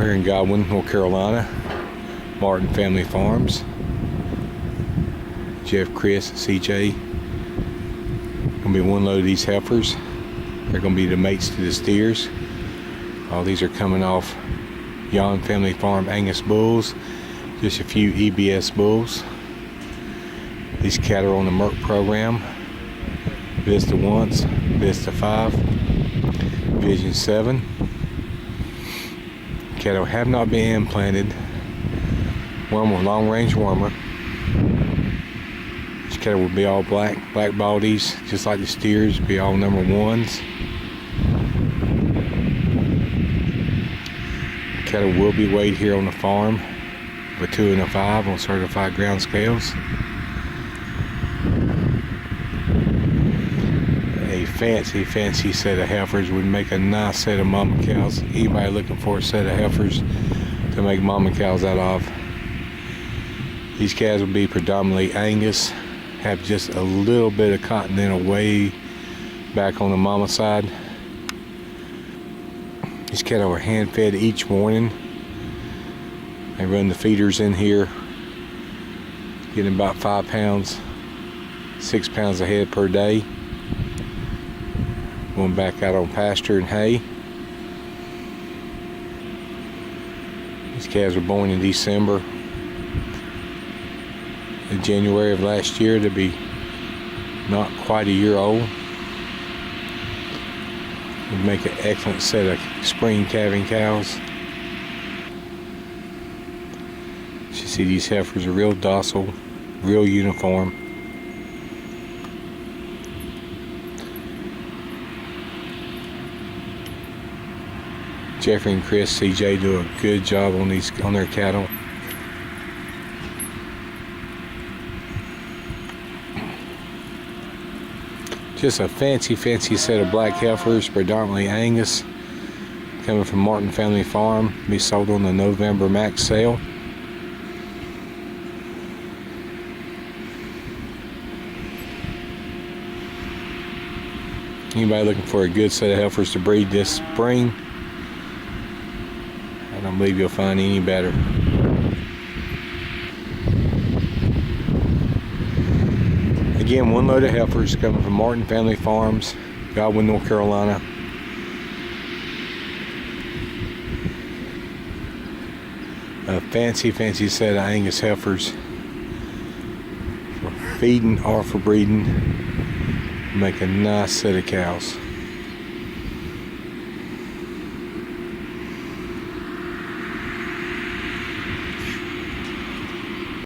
We're in Godwin, North Carolina, Martin Family Farms. Jeff, Chris, CJ. Gonna be one load of these heifers. They're gonna be the mates to the steers. All these are coming off Yon Family Farm Angus bulls. Just a few EBS bulls. These cattle are on the Merc program. Vista Once, Vista 5, Vision 7. Cattle have not been implanted. Wormer, long range wormer. These cattle will be all black baldies, just like the steers, be all number ones. Cattle will be weighed here on the farm, a 2 and a 5 on certified ground scales. A fancy set of heifers would make a nice set of mama cows. Anybody looking for a set of heifers to make mama cows out of. These calves will be predominantly Angus, have just a little bit of Continental way back on the mama side. These cattle are hand fed each morning. They run the feeders in here, getting about 5 pounds, 6 pounds a head per day. Going back out on pasture and hay. These calves were born in December. In January of last year, to be not quite a year old. Would make an excellent set of spring calving cows. You see these heifers are real docile, real uniform. Jeffrey and Chris, CJ do a good job on their cattle. Just a fancy set of black heifers, predominantly Angus, coming from Martin Family Farm. Be sold on the November max sale. Anybody looking for a good set of heifers to breed this spring, I don't believe you'll find any better. Again, one load of heifers coming from Martin Family Farms, Godwin, North Carolina. A fancy set of Angus heifers for feeding or for breeding. Make a nice set of cows.